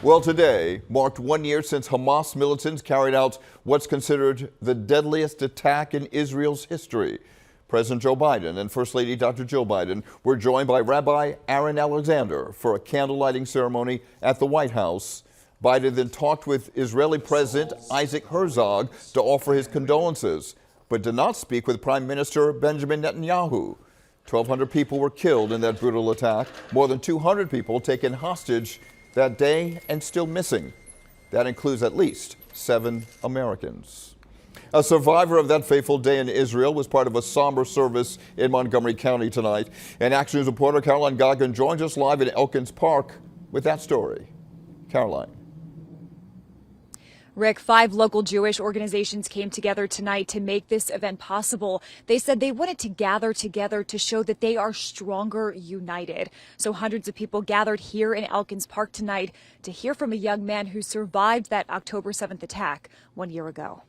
Well, today marked 1 year since Hamas militants carried out what's considered the deadliest attack in Israel's history. President Joe Biden and First Lady Dr. Jill Biden were joined by Rabbi Aaron Alexander for a candle-lighting ceremony at the White House. Biden then talked with Israeli President Isaac Herzog to offer his condolences, but did not speak with Prime Minister Benjamin Netanyahu. 1,200 people were killed in that brutal attack, more than 200 people taken hostage that day and still missing. That includes at least 7 Americans. A survivor of that fateful day in Israel was part of a somber service in Montgomery County tonight. And Action News reporter Caroline Goggin joins us live in Elkins Park with that story. Caroline. Rick, 5 local Jewish organizations came together tonight to make this event possible. They said they wanted to gather together to show that they are stronger united. So hundreds of people gathered here in Elkins Park tonight to hear from a young man who survived that October 7th attack 1 year ago.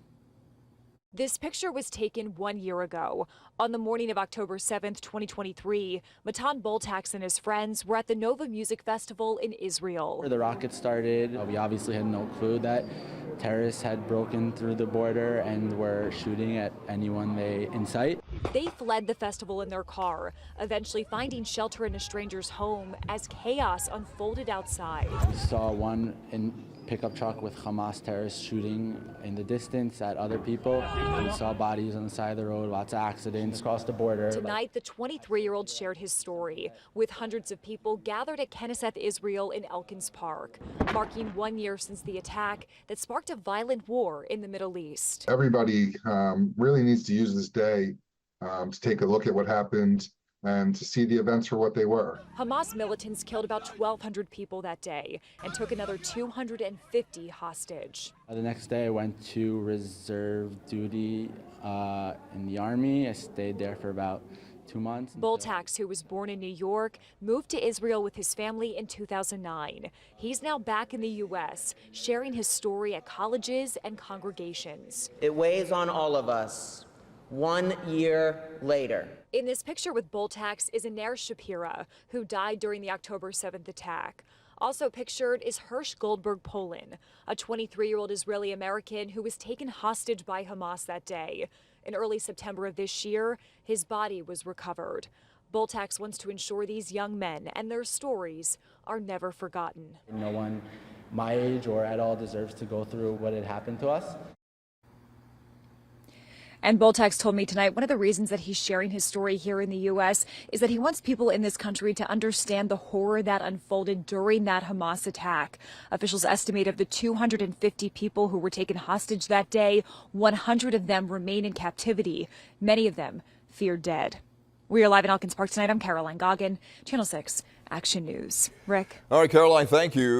This picture was taken 1 year ago. On the morning of October 7th, 2023, Matan Boltax and his friends were at the Nova Music Festival in Israel. The rocket started. We obviously had no clue that terrorists had broken through the border and were shooting at anyone in sight. They fled the festival in their car, eventually finding shelter in a stranger's home as chaos unfolded outside. We saw one pickup truck with Hamas terrorists shooting in the distance at other people. We saw bodies on the side of the road, lots of accidents across the border. Tonight, the 23-year-old shared his story with hundreds of people gathered at Keneseth Israel in Elkins Park, marking 1 year since the attack that sparked a violent war in the Middle East. Everybody really needs to use this day to take a look at what happened and to see the events for what they were. Hamas militants killed about 1,200 people that day and took another 250 hostage. The next day I went to reserve duty in the Army. I stayed there for about 2 months. Boltax, who was born in New York, moved to Israel with his family in 2009. He's now back in the U.S., sharing his story at colleges and congregations. It weighs on all of us 1 year later. In this picture with Boltax is Ner Shapira, who died during the October 7th attack. Also pictured is Hirsch Goldberg Polin, a 23-year-old Israeli American who was taken hostage by Hamas that day. In early September of this year, his body was recovered. Boltax wants to ensure these young men and their stories are never forgotten. No one my age or at all deserves to go through what had happened to us. And Boltax told me tonight one of the reasons that he's sharing his story here in the U.S. is that he wants people in this country to understand the horror that unfolded during that Hamas attack. Officials estimate of the 250 people who were taken hostage that day, 100 of them remain in captivity, many of them feared dead. We are live in Elkins Park tonight. I'm Caroline Goggin, Channel 6 Action News. Rick. All right, Caroline, thank you.